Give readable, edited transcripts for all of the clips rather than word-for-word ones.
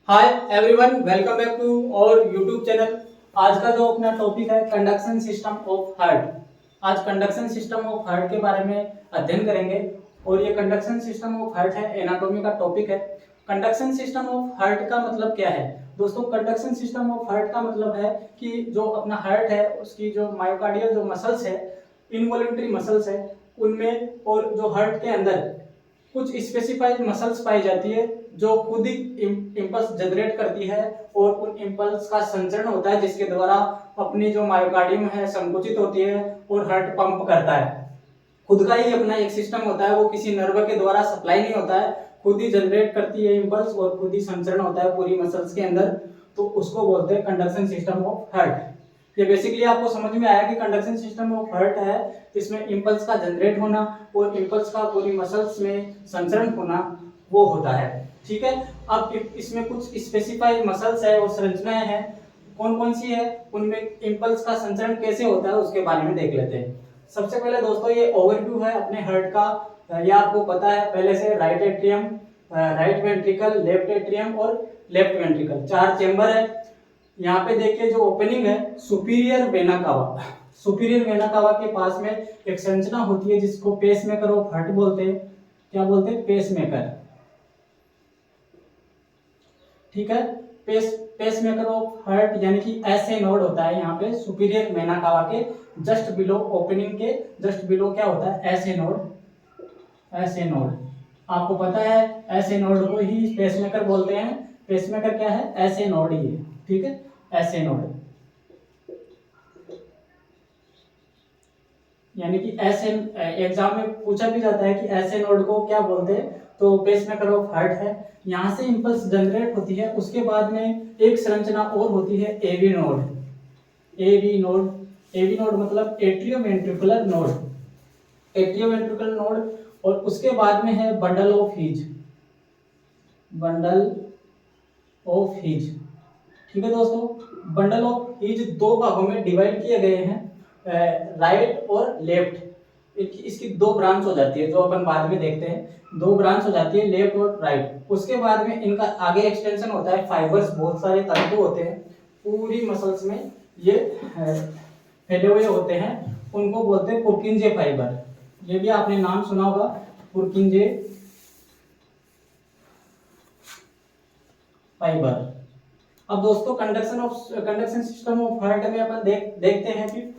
Hi everyone, welcome back to our YouTube channel. आज का जो अपना टॉपिक है कंडक्शन सिस्टम ऑफ हार्ट। आज कंडक्शन सिस्टम ऑफ हार्ट के बारे में अध्ययन करेंगे और ये कंडक्शन सिस्टम ऑफ हार्ट है, एनाटॉमी का टॉपिक है। कंडक्शन सिस्टम ऑफ हार्ट का मतलब क्या है दोस्तों? कंडक्शन सिस्टम ऑफ हार्ट का मतलब है कि जो अपना हार्ट है उसकी जो मायोकार्डियल जो मसल्स है, इनवॉल्यूंटरी मसल्स है, उनमें और जो हार्ट के अंदर कुछ स्पेसिफाइड मसल्स पाई जाती है जो खुद ही इम्पल्स जनरेट करती है और उन इम्पल्स का संचरण होता है जिसके द्वारा अपनी जो मायोकार्डियम है संकुचित होती है और हार्ट पंप करता है। खुद का ही अपना एक सिस्टम होता है, वो किसी नर्व के द्वारा सप्लाई नहीं होता है, खुद ही जनरेट करती है इम्पल्स और खुद ही संचरण होता है पूरी मसल्स के अंदर। तो उसको बोलते हैं कंडक्शन सिस्टम ऑफ हार्ट। ये बेसिकली आपको समझ में आया कि कंडक्शन सिस्टम ऑफ हार्ट है, इसमें इम्पल्स का जनरेट होना और इम्पल्स का पूरी मसल्स में संचरण होना वो होता है। ठीक है, अब इसमें कुछ स्पेसिफाइड मसल्स है और संरचनाएं हैं, कौन कौन सी है, उनमें इम्पल्स का संचरण कैसे होता है उसके बारे में देख लेते हैं। सबसे पहले दोस्तों ये ओवरव्यू है अपने हार्ट का। ये आपको पता है पहले से, right atrium, right ventricle, left atrium और लेफ्ट वेंट्रिकल, 4 चेंबर है। यहाँ पे देखिए जो ओपनिंग है superior vena cava, superior vena cava के पास में एक संरचना होती है जिसको पेसमेकर ऑफ हार्ट बोलते हैं। क्या बोलते हैं? पेसमेकर। ठीक है, पेसमेकर ऑफ हार्ट यानी कि ऐसे नोड होता है यहाँ पे सुपीरियर वेना कावा के जस्ट बिलो, ओपनिंग के जस्ट बिलो क्या होता है? ऐसे नोड। ऐसे नोड आपको पता है, ऐसे नोड को ही पेसमेकर बोलते हैं। पेसमेकर क्या है? ऐसे नोड ही है। ठीक है, ऐसे नोड यानी कि ऐसे एग्जाम में पूछा भी जाता है कि ऐसे नोड को क्या बोलते हैं, तो पेसमेकर ऑफ हार्ट है। यहाँ से इंपल्स जनरेट होती है, उसके बाद में एक संरचना और होती है AV node. AV node, AV node मतलब एट्रियोवेंट्रिकुलर नोड, एट्रियोवेंट्रिकुलर नोड। और उसके बाद में है bundle of His, bundle of His. ठीक है दोस्तों, बंडल ऑफ हीज दो भागों में डिवाइड किए गए हैं, राइट और लेफ्ट। इसकी दो ब्रांच हो जाती है, जो अपन बाद में देखते हैं, दो ब्रांच हो जाती है, लेफ्ट और राइट। उसके बाद में इनका आगे एक्सटेंशन होता है, फाइबर्स, बहुत सारे तंतु होते हैं पूरी मसल्स में, ये फैले हुए होते हैं, उनको बोलते हैं पुर्किंजे फाइबर। ये भी आपने नाम सुना होगा, पुर्किंजे फाइबर। अब दोस्तों कंडक्शन सिस्टम ऑफ हार्ट में अपन देखते हैं कि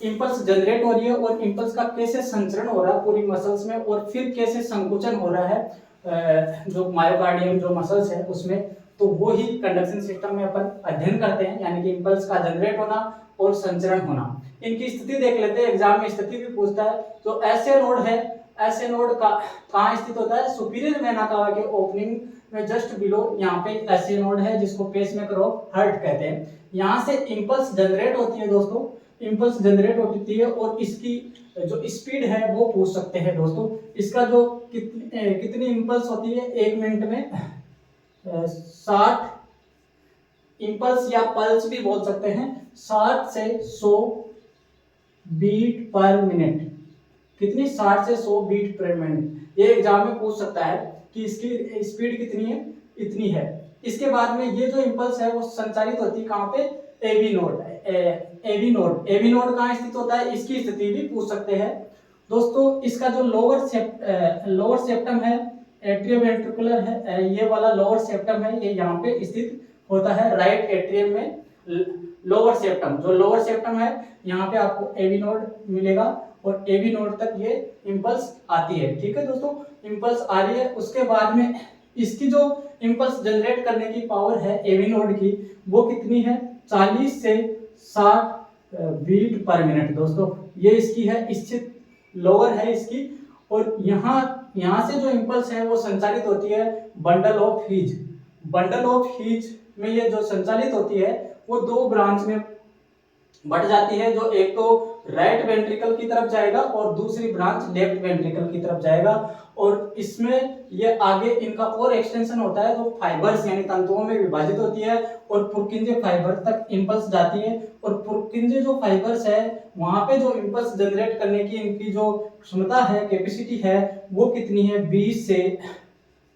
इंपल्स जनरेट हो रही है और इंपल्स का कैसे संचरण हो रहा है पूरी मसल्स में और फिर कैसे संकुचन हो रहा है जो मायोकार्डियम जो मसल्स है उसमें। तो वो ही कंडक्शन सिस्टम में अपन अध्ययन करते हैं, यानी कि इंपल्स का जनरेट होना और संचरण होना। इनकी स्थिति देख लेते हैं, एग्जाम में स्थिति भी पूछता है। तो ऐसे नोड है, ऐसे नोड का कहाँ स्थित होता है? सुपीरियर वेना कावा के ओपनिंग में जस्ट बिलो यहाँ पे ऐसे नोड है जिसको पेसमेकर ऑफ हार्ट कहते हैं। यहाँ से इंपल्स जनरेट होती है दोस्तों, इंपल्स जनरेट होती है और इसकी जो स्पीड है वो पूछ सकते हैं दोस्तों। इसका जो कितनी इंपल्स होती है एक मिनट में? 60 इंपल्स या पल्स भी बोल सकते हैं, 60 से 100 बीट पर मिनट। कितनी? 60 से 100 बीट पर मिनट। ये एग्जाम में पूछ सकता है कि इसकी स्पीड कितनी है, इतनी है। इसके बाद में ये जो इंपल्स है वो संचारित होती है कहाँ पे? AV node. AV node, AV node कहाँ स्थित होता है इसकी स्थिति भी पूछ सकते हैं दोस्तों। इसका जो लोअर सेप्टम है, एट्रियोवेंट्रिकुलर है, ये वाला लोअर सेप्टम है, ये यहाँ पे स्थित होता है राइट एट्रियम में। लोअर सेप्टम, जो लोअर सेप्टम है यहाँ पे आपको एवी नोड मिलेगा और एवी नोड तक ये इंपल्स आती है। ठीक है दोस्तों, इंपल्स आ रही है, उसके बाद में इसकी जो इंपल्स जनरेट करने की पावर है एवी नोड की, वो कितनी है? 40 से 60 बीट पर मिनट दोस्तों। ये इसकी है, स्थित लोअर है इसकी। और यहाँ से जो इंपल्स है वो संचालित होती है bundle of His. Bundle of His में ये जो संचालित होती है वो दो ब्रांच में बढ़ जाती है, जो एक तो राइट वेंट्रिकल की तरफ जाएगा और दूसरी ब्रांच लेफ्ट वेंट्रिकल की तरफ जाएगा। और इसमें ये आगे इनका और एक्सटेंशन होता है, तो फाइबर्स यानी तंतुओं में विभाजित होती है और पुर्किंजे फाइबर तक इंपल्स जाती है। और पुर्किंजे जो फाइबर्स है वहां पे जो इंपल्स जनरेट करने की इनकी जो क्षमता है, कैपेसिटी है, वो कितनी है? 20 से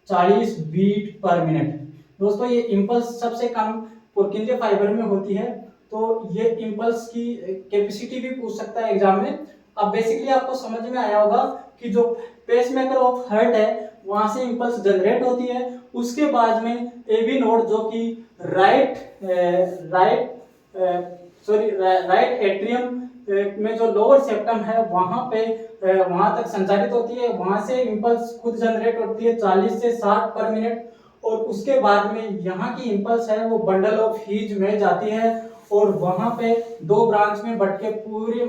40 बीट पर मिनट। दोस्तों ये इम्पल्स सबसे कम पुरकिंजे फाइबर में होती है, तो ये इम्पल्स की कैपेसिटी भी पूछ सकता है एग्जाम में। अब बेसिकली आपको समझ में आया होगा कि जो पेसमेकर ऑफ हार्ट है वहां से इम्पल्स जनरेट होती है, उसके बाद में एबी नोड जो कि राइट एट्रियम में जो लोअर सेप्टम है वहां पे वहां तक संचारित होती है, वहां से इम्पल्स खुद जनरेट होती है 40 से 60 पर मिनट, और उसके बाद में यहाँ की इम्पल्स है वो बंडल ऑफ हीज में जाती है और वहां पे दो ब्रांच में बट के पूरी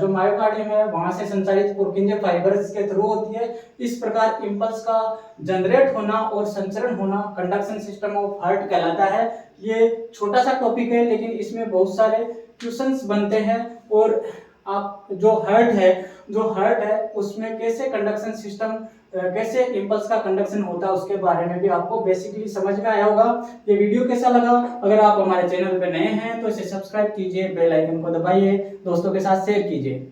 जो मायोकार्डियम है वहां से संचारित पुरकिंजे फाइबर्स के थ्रू होती है। इस प्रकार इम्पल्स का जनरेट होना और संचरण होना कंडक्शन सिस्टम ऑफ हार्ट कहलाता है। ये छोटा सा टॉपिक है लेकिन इसमें बहुत सारे क्वेश्चंस बनते हैं, और आप जो हार्ट है उसमें कैसे कंडक्शन सिस्टम कैसे इम्पल्स का कंडक्शन होता है उसके बारे में भी आपको बेसिकली समझ में आया होगा। ये वीडियो कैसा लगा? अगर आप हमारे चैनल पे नए हैं तो इसे सब्सक्राइब कीजिए, बेल आइकन को दबाइए, दोस्तों के साथ शेयर कीजिए।